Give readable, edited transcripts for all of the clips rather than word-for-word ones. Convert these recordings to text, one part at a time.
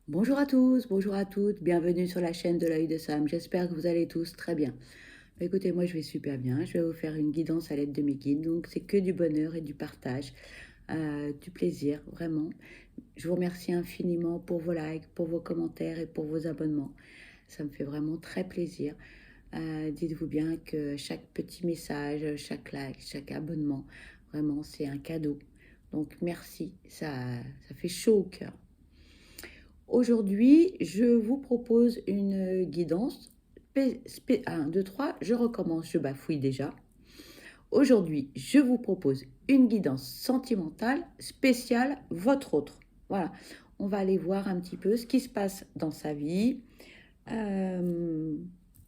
Bonjour à tous, bonjour à toutes, bienvenue sur la chaîne de l'œil de Sam. J'espère que vous allez tous très bien. Écoutez, moi je vais super bien. Je vais vous faire une guidance à l'aide de mes guides. Donc c'est que du bonheur et du partage, du plaisir, vraiment. Je vous remercie infiniment pour vos likes, pour vos commentaires et pour vos abonnements. Ça me fait vraiment très plaisir. Dites-vous bien que chaque petit message, chaque like, chaque abonnement, vraiment c'est un cadeau. Donc merci, ça fait chaud au cœur. Aujourd'hui, je vous propose une guidance. 1, 2, 3, je recommence, je bafouille déjà. Aujourd'hui, je vous propose une guidance sentimentale spéciale votre autre. Voilà, on va aller voir un petit peu ce qui se passe dans sa vie, euh,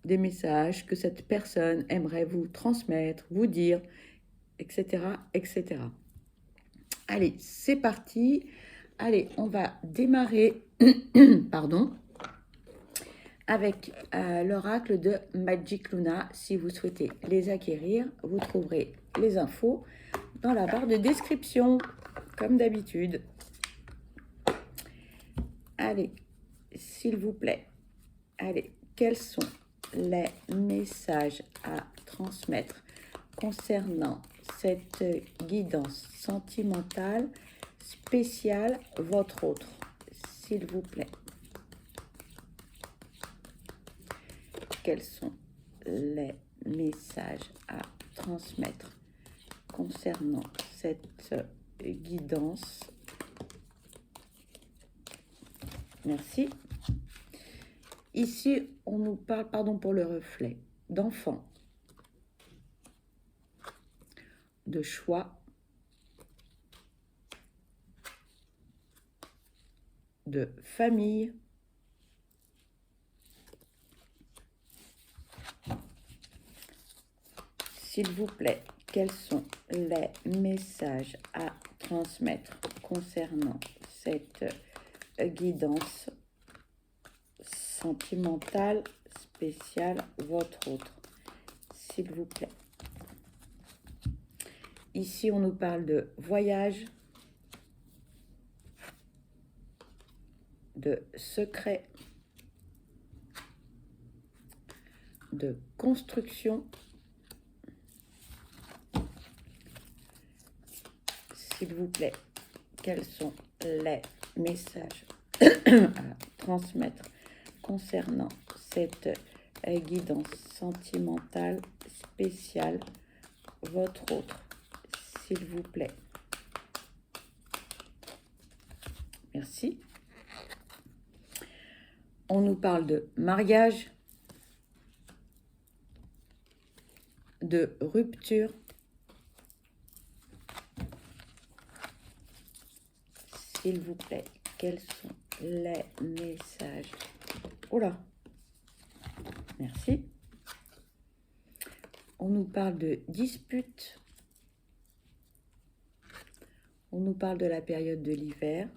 des messages que cette personne aimerait vous transmettre, vous dire, etc., etc. Allez, c'est parti. Allez, on va démarrer. Pardon. Avec l'oracle de Magic Luna. Si vous souhaitez les acquérir, vous trouverez les infos dans la barre de description, comme d'habitude. Allez, s'il vous plaît, allez, quels sont les messages à transmettre concernant cette guidance sentimentale spéciale votre autre, s'il vous plaît. Quels sont les messages à transmettre concernant cette guidance? Merci. Ici, on nous parle, pardon pour le reflet, d'enfants, de choix, de famille, s'il vous plaît, quels sont les messages à transmettre concernant cette guidance sentimentale spéciale votre autre, s'il vous plaît. Ici, on nous parle de voyage, de secret, de construction. S'il vous plaît, quels sont les messages à transmettre concernant cette guidance sentimentale spéciale votre autre, s'il vous plaît. Merci. On nous parle de mariage, de rupture, s'il vous plaît, quels sont les messages? Oh là, merci. On nous parle de dispute. On nous parle de la période de l'hiver.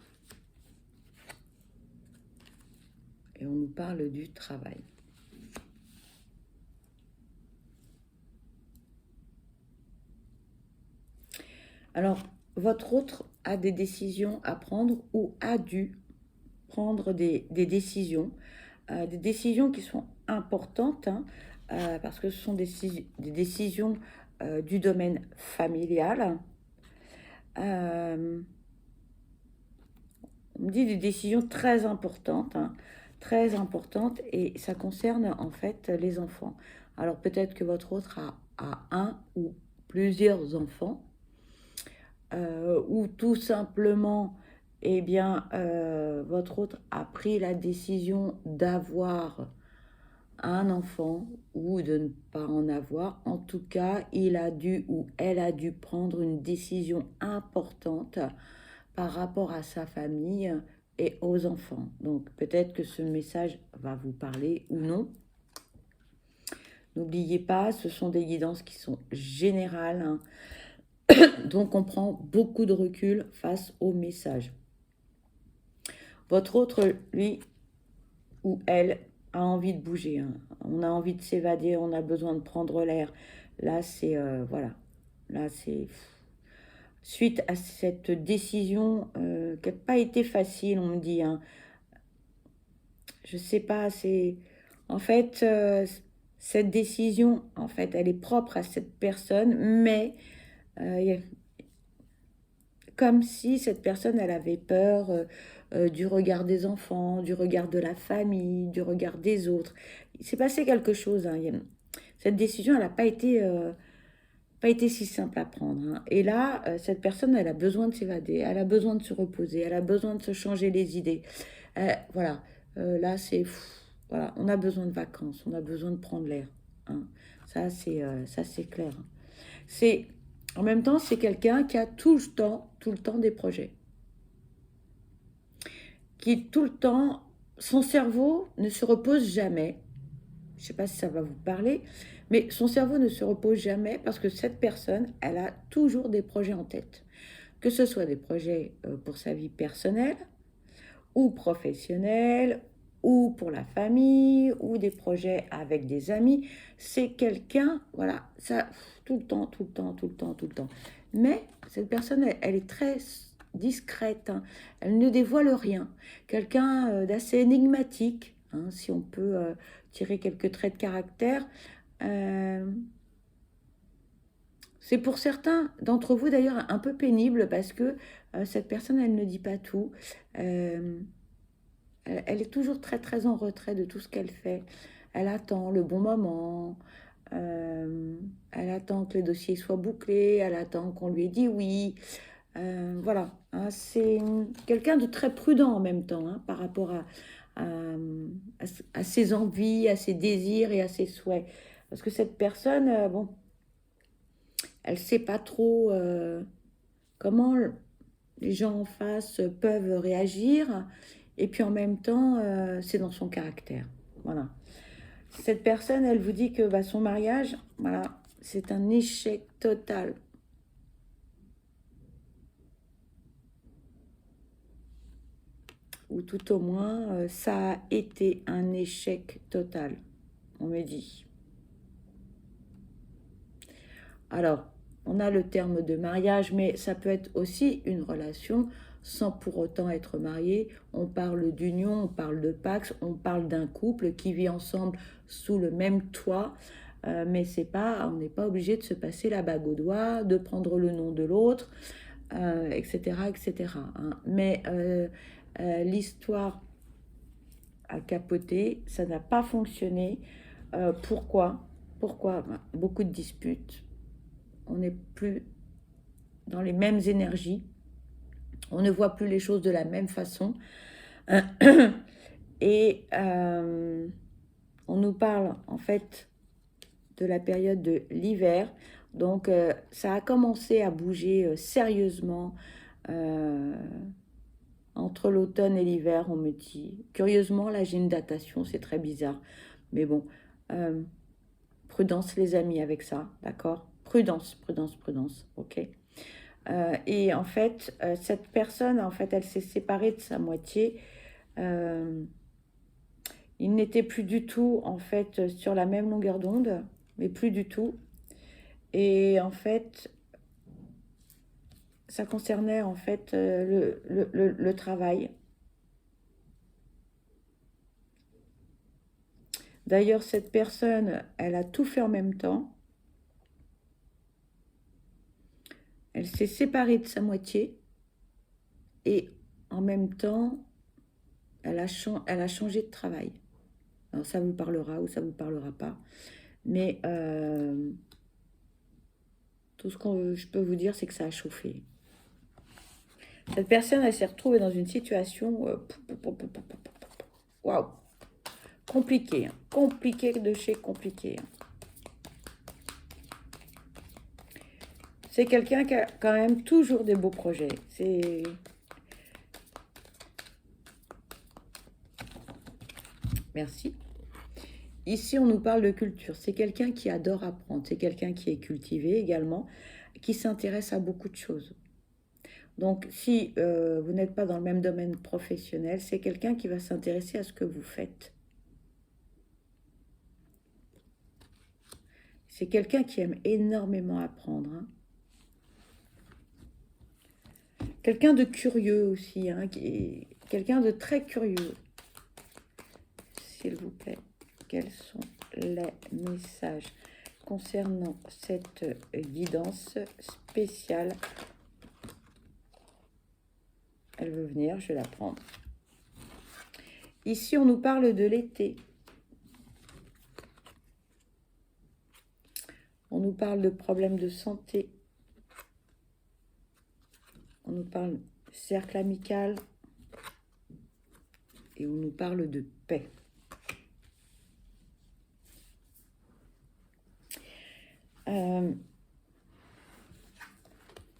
Et on nous parle du travail. Alors, votre autre a des décisions à prendre ou a dû prendre des décisions qui sont importantes, hein, parce que ce sont des décisions du domaine familial. On me dit des décisions très importantes, hein, très importantes, et ça concerne en fait les enfants. Alors peut-être que votre autre a un ou plusieurs enfants, ou tout simplement, eh bien, votre autre a pris la décision d'avoir un enfant ou de ne pas en avoir. En tout cas, il a dû ou elle a dû prendre une décision importante par rapport à sa famille et aux enfants. Donc peut-être que ce message va vous parler ou non. N'oubliez pas, ce sont des guidances qui sont générales, hein. Donc on prend beaucoup de recul face au message. Votre autre, lui ou elle, a envie de bouger, hein. On a envie de s'évader, on a besoin de prendre l'air. Là, c'est... voilà. Là, c'est... Suite à cette décision qui n'a pas été facile, on me dit, hein, je sais pas, c'est... En fait, cette décision, en fait, elle est propre à cette personne, mais comme si cette personne, elle avait peur du regard des enfants, du regard de la famille, du regard des autres. Il s'est passé quelque chose, hein. Cette décision, elle n'a pas été si simple à prendre, hein. Et là, cette personne, elle a besoin de s'évader, elle a besoin de se reposer, elle a besoin de se changer les idées. Voilà. Là, voilà, on a besoin de vacances, on a besoin de prendre l'air, hein. Ça, c'est clair, hein. C'est, En même temps, c'est quelqu'un qui a tout le temps des projets. Qui tout le temps, son cerveau ne se repose jamais. Je ne sais pas si ça va vous parler, mais son cerveau ne se repose jamais parce que cette personne, elle a toujours des projets en tête. Que ce soit des projets pour sa vie personnelle ou professionnelle, ou pour la famille, ou des projets avec des amis. C'est quelqu'un, voilà, ça, tout le temps, tout le temps, tout le temps, tout le temps. Mais cette personne, elle est très discrète, hein. Elle ne dévoile rien. Quelqu'un d'assez énigmatique, hein, si on peut tirer quelques traits de caractère. Euh, c'est pour certains d'entre vous d'ailleurs un peu pénible parce que cette personne, elle ne dit pas tout. Euh, Elle est toujours très très en retrait de tout ce qu'elle fait. Elle attend le bon moment, euh, elle attend que le dossier soit bouclé, elle attend qu'on lui ait dit oui. Voilà, hein, c'est quelqu'un de très prudent en même temps, hein, par rapport à, à ses envies, à ses désirs et à ses souhaits. Parce que cette personne, bon, elle ne sait pas trop comment les gens en face peuvent réagir. Et puis en même temps, c'est dans son caractère. Voilà. Cette personne, elle vous dit que bah, son mariage, voilà, c'est un échec total. Ou tout au moins, ça a été un échec total, on me dit. Alors, on a le terme de mariage, mais ça peut être aussi une relation sans pour autant être marié. On parle d'union, on parle de pax, on parle d'un couple qui vit ensemble sous le même toit. Mais c'est pas, on n'est pas obligé de se passer la bague au doigt, de prendre le nom de l'autre, etc., etc., hein. Mais l'histoire a capoté, ça n'a pas fonctionné. Pourquoi? Pourquoi? Ben, beaucoup de disputes. On n'est plus dans les mêmes énergies, on ne voit plus les choses de la même façon. Et on nous parle en fait de la période de l'hiver. Donc ça a commencé à bouger sérieusement entre l'automne et l'hiver, on me dit. Curieusement, là j'ai une datation, c'est très bizarre. Mais bon, euh, prudence les amis avec ça, d'accord? Prudence, prudence, prudence, ok? Et en fait, cette personne, en fait, elle s'est séparée de sa moitié. Euh, il n'était plus du tout, en fait, sur la même longueur d'onde, mais plus du tout. Et en fait, ça concernait en fait le travail. D'ailleurs, cette personne, elle a tout fait en même temps. Elle s'est séparée de sa moitié et en même temps, elle a changé de travail. Alors ça vous parlera ou ça vous parlera pas. Mais tout ce que je peux vous dire, c'est que ça a chauffé. Cette personne, elle s'est retrouvée dans une situation waouh, compliquée, hein. Compliquée de chez compliqué, hein. C'est quelqu'un qui a quand même toujours des beaux projets. C'est... Merci. Ici, on nous parle de culture. C'est quelqu'un qui adore apprendre. C'est quelqu'un qui est cultivé également, qui s'intéresse à beaucoup de choses. Donc, si vous n'êtes pas dans le même domaine professionnel, c'est quelqu'un qui va s'intéresser à ce que vous faites. C'est quelqu'un qui aime énormément apprendre, hein. Quelqu'un de curieux aussi, hein, quelqu'un de très curieux. s'il vous plaît, quels sont les messages concernant cette guidance spéciale? Elle veut venir, je vais la prendre. Ici, on nous parle de l'été. On nous parle de problèmes de santé. On nous parle de cercle amical. Et on nous parle de paix.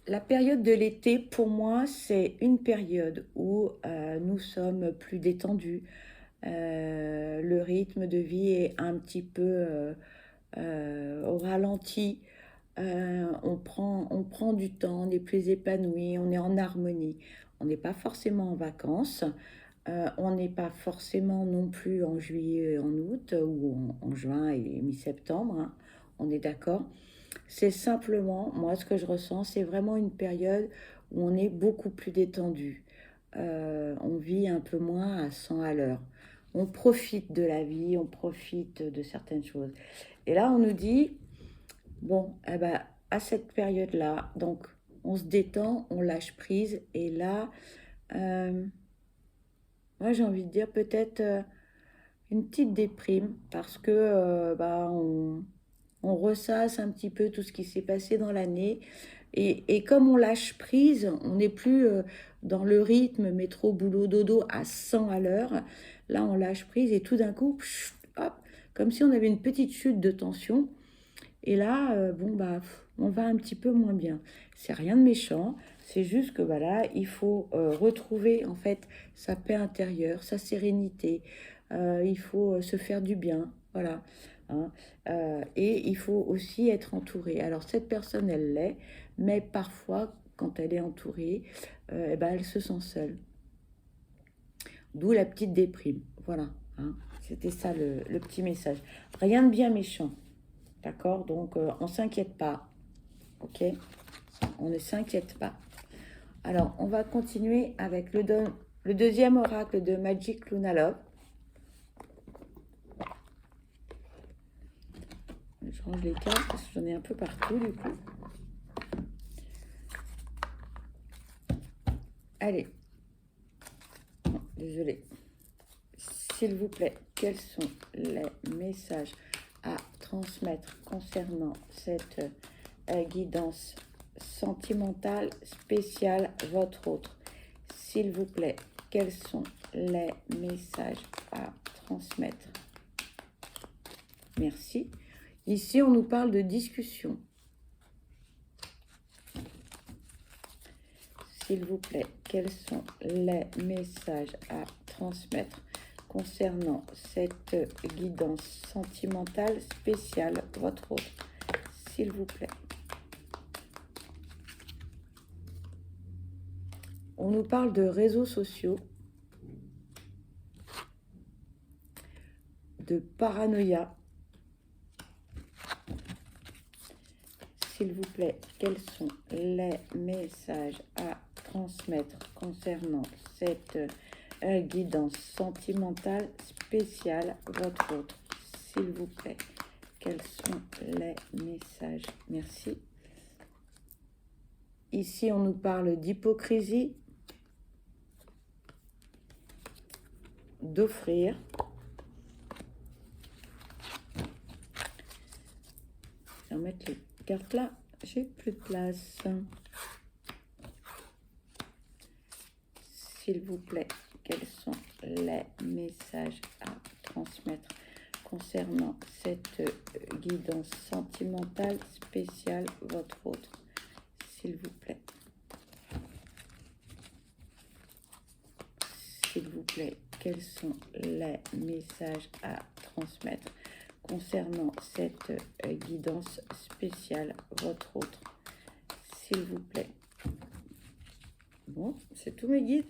La période de l'été, pour moi, c'est une période où nous sommes plus détendus. Le rythme de vie est un petit peu au ralenti. On prend du temps, on est plus épanoui, on est en harmonie. On n'est pas forcément en vacances. On n'est pas forcément non plus en juillet, en août ou en juin et mi-septembre. Hein. On est d'accord. C'est simplement, moi, ce que je ressens, c'est vraiment une période où on est beaucoup plus détendu. On vit un peu moins à 100 à l'heure. On profite de la vie, on profite de certaines choses. Et là, on nous dit, bon, eh ben, à cette période-là, donc, on se détend, on lâche prise. Et là, moi, j'ai envie de dire peut-être une petite déprime parce que on ressasse un petit peu tout ce qui s'est passé dans l'année. Et comme on lâche prise, on n'est plus dans le rythme métro, boulot, dodo à 100 à l'heure. Là, on lâche prise et tout d'un coup, hop, comme si on avait une petite chute de tension. Et là, on va un petit peu moins bien. C'est rien de méchant, c'est juste que voilà, il faut retrouver en fait sa paix intérieure, sa sérénité. Il faut se faire du bien, voilà. Hein. Et il faut aussi être entouré. Alors cette personne, elle l'est, mais parfois, quand elle est entourée, elle se sent seule. D'où la petite déprime. Voilà. Hein. C'était ça le petit message. Rien de bien méchant. D'accord? Donc, on ne s'inquiète pas. Ok? On ne s'inquiète pas. Alors, on va continuer avec le deuxième oracle de Magic Luna Love. Je range les cartes parce que j'en ai un peu partout du coup. Allez. Non, désolée. S'il vous plaît, quels sont les messages à transmettre concernant cette guidance sentimentale spéciale, votre autre? S'il vous plaît, quels sont les messages à transmettre? Merci. Ici, on nous parle de discussion. S'il vous plaît, quels sont les messages à transmettre concernant cette guidance sentimentale spéciale, votre autre? S'il vous plaît. On nous parle de réseaux sociaux, de paranoïa. S'il vous plaît, quels sont les messages à transmettre concernant cette guidance sentimentale spéciale, votre autre? S'il vous plaît, quels sont les messages? Merci. Ici, on nous parle d'hypocrisie, d'offrir. Je vais mettre les cartes là, j'ai plus de place. S'il vous plaît, quels sont les messages à transmettre concernant cette guidance sentimentale spéciale, votre autre? S'il vous plaît. S'il vous plaît, quels sont les messages à transmettre concernant cette guidance spéciale, votre autre? S'il vous plaît. Bon, c'est tous mes guides.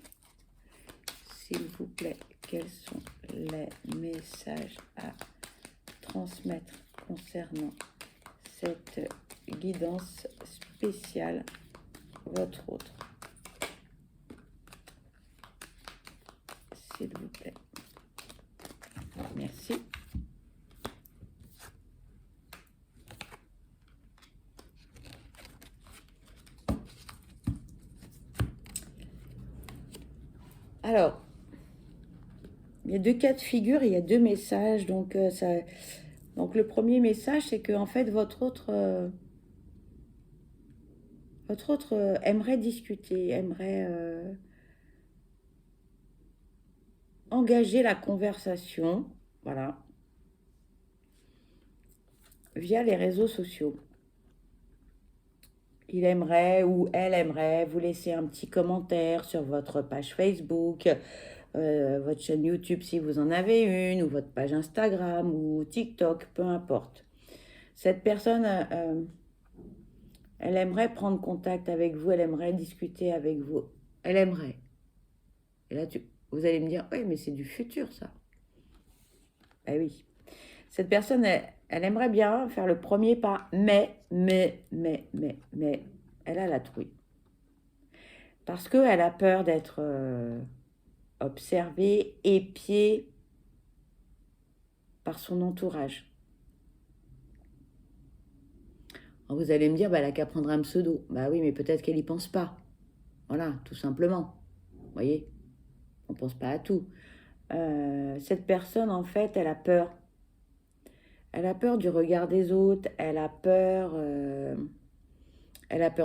S'il vous plaît, quels sont les messages à transmettre concernant cette guidance spéciale, votre autre? S'il vous plaît. Merci. Alors, il y a deux cas de figure et il y a deux messages. Donc, donc le premier message, c'est que en fait, votre autre aimerait discuter, aimerait engager la conversation, voilà, via les réseaux sociaux. Il aimerait ou elle aimerait vous laisser un petit commentaire sur votre page Facebook, votre chaîne YouTube si vous en avez une, ou votre page Instagram ou TikTok, peu importe. Cette personne, elle aimerait prendre contact avec vous, elle aimerait discuter avec vous, elle aimerait. Et là, vous allez me dire, oui, mais c'est du futur, ça. Ben oui. Cette personne, elle aimerait bien faire le premier pas, mais, elle a la trouille. Parce qu'elle a peur d'être observée, épiée par son entourage. Alors vous allez me dire, bah, elle a qu'à prendre un pseudo. Bah oui, mais peut-être qu'elle n'y pense pas. Voilà, tout simplement. Vous voyez, on ne pense pas à tout. Cette personne, en fait, elle a peur. Elle a peur du regard des autres, elle a peur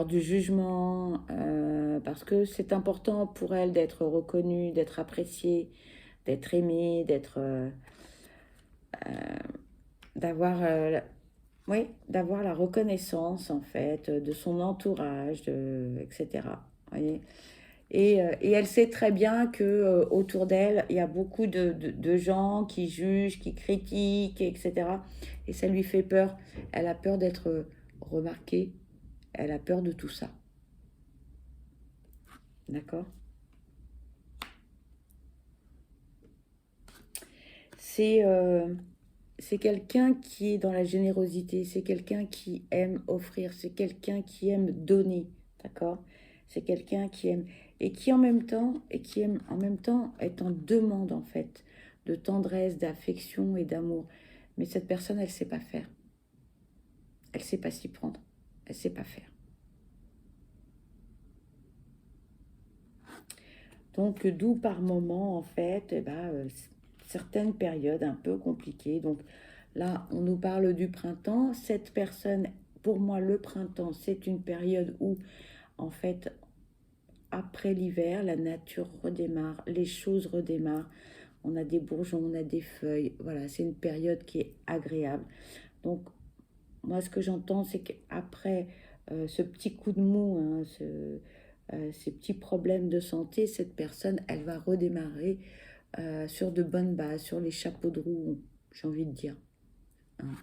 du jugement, parce que c'est important pour elle d'être reconnue, d'être appréciée, d'être aimée, d'avoir, oui, d'avoir la reconnaissance en fait de son entourage, etc. Voyez. Et elle sait très bien que autour d'elle, il y a beaucoup de gens qui jugent, qui critiquent, etc. Et ça lui fait peur. Elle a peur d'être remarquée. Elle a peur de tout ça. D'accord? C'est c'est quelqu'un qui est dans la générosité. C'est quelqu'un qui aime offrir. C'est quelqu'un qui aime donner. D'accord? C'est quelqu'un qui aime et qui en même temps et qui aime en même temps est en demande en fait de tendresse, d'affection et d'amour. Mais cette personne, elle sait pas faire. Elle sait pas s'y prendre. Elle sait pas faire. Donc d'où par moment en fait, eh ben, certaines périodes un peu compliquées. Donc là, on nous parle du printemps. Cette personne, pour moi, le printemps, c'est une période où en fait après l'hiver, la nature redémarre, les choses redémarrent. On a des bourgeons, on a des feuilles. Voilà, c'est une période qui est agréable. Donc, moi, ce que j'entends, c'est qu'après ce petit coup de mou, hein, ces petits problèmes de santé, cette personne, elle va redémarrer sur de bonnes bases, sur les chapeaux de roue, j'ai envie de dire, hein.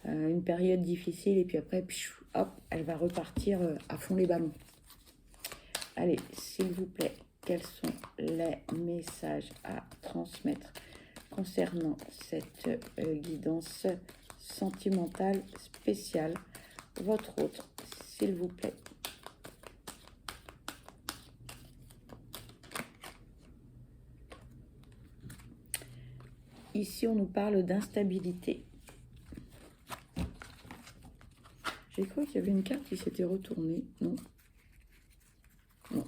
Une période difficile, et puis après, hop, elle va repartir à fond les ballons. Allez, s'il vous plaît, quels sont les messages à transmettre concernant cette guidance sentimentale spéciale? Votre autre, s'il vous plaît. Ici, on nous parle d'instabilité. J'ai cru qu'il y avait une carte qui s'était retournée. Non. Non.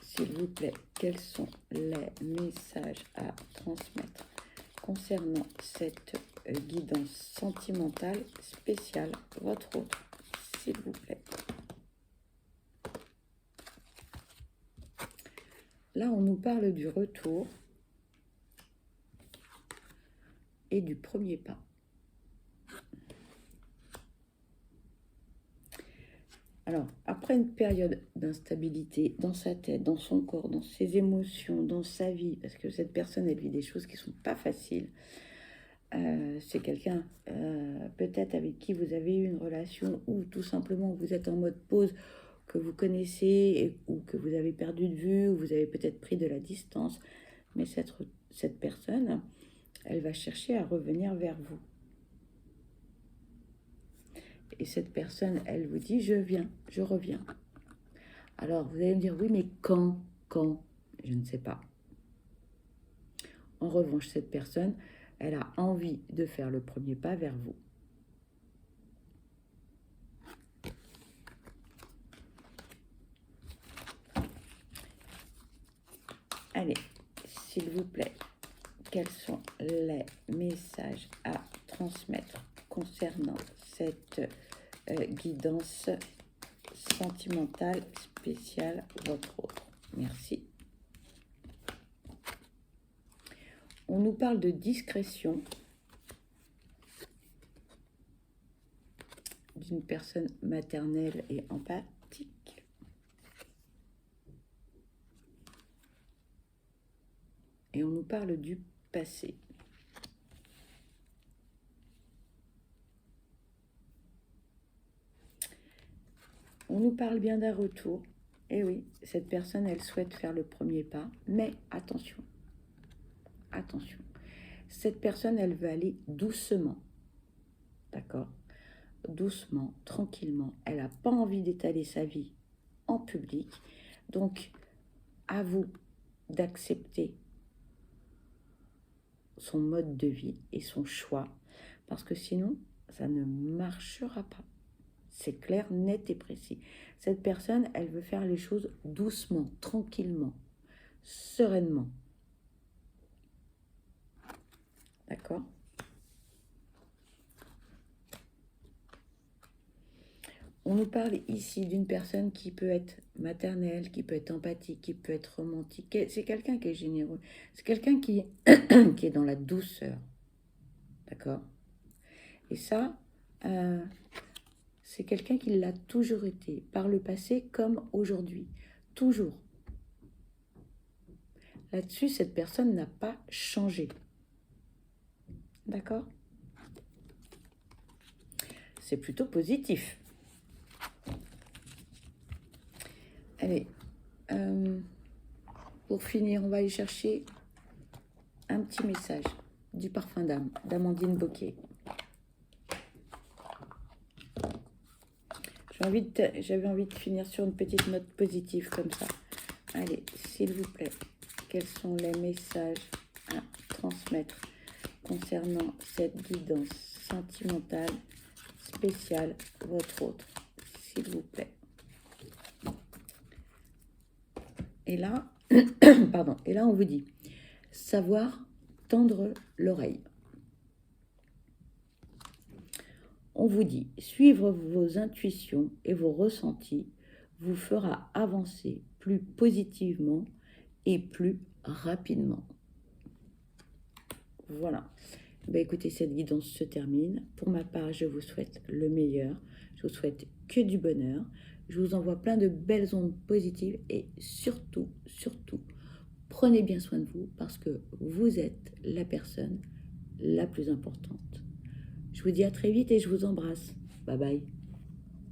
S'il vous plaît, quels sont les messages à transmettre concernant cette guidance sentimentale spéciale? Votre autre, s'il vous plaît. Là, on nous parle du retour et du premier pas. Alors, après une période d'instabilité dans sa tête, dans son corps, dans ses émotions, dans sa vie, parce que cette personne, elle vit des choses qui ne sont pas faciles. C'est quelqu'un peut-être avec qui vous avez eu une relation ou tout simplement vous êtes en mode pause, que vous connaissez ou que vous avez perdu de vue, ou vous avez peut-être pris de la distance. Mais cette personne, elle va chercher à revenir vers vous. Et cette personne, elle vous dit, je viens, je reviens. Alors, vous allez me dire, oui, mais quand? Je ne sais pas. En revanche, cette personne, elle a envie de faire le premier pas vers vous. Allez, s'il vous plaît, quels sont les messages à transmettre concernant cette guidance sentimentale spéciale votre autre? Merci. On nous parle de discrétion d'une personne maternelle et empathique. Et on nous parle du passé. On nous parle bien d'un retour. Et oui, cette personne, elle souhaite faire le premier pas. Mais attention, attention. Cette personne, elle veut aller doucement. D'accord? Doucement, tranquillement. Elle n'a pas envie d'étaler sa vie en public. Donc, à vous d'accepter son mode de vie et son choix. Parce que sinon, ça ne marchera pas. C'est clair, net et précis. Cette personne, elle veut faire les choses doucement, tranquillement, sereinement. D'accord? On nous parle ici d'une personne qui peut être maternelle, qui peut être empathique, qui peut être romantique. C'est quelqu'un qui est généreux. C'est quelqu'un qui est dans la douceur. D'accord? Et ça, c'est quelqu'un qui l'a toujours été, par le passé comme aujourd'hui. Toujours. Là-dessus, cette personne n'a pas changé. D'accord? C'est plutôt positif. Allez, pour finir, on va aller chercher un petit message du parfum d'âme, d'Amandine Bocquet. J'avais envie de finir sur une petite note positive comme ça. Allez, s'il vous plaît, quels sont les messages à transmettre concernant cette guidance sentimentale spéciale, votre autre, s'il vous plaît. Et là, pardon, et là on vous dit, savoir tendre l'oreille. On vous dit, suivre vos intuitions et vos ressentis vous fera avancer plus positivement et plus rapidement. Voilà. Ben écoutez, cette guidance se termine. Pour ma part, je vous souhaite le meilleur. Je vous souhaite que du bonheur. Je vous envoie plein de belles ondes positives et surtout, prenez bien soin de vous parce que vous êtes la personne la plus importante. Je vous dis à très vite et je vous embrasse. Bye bye.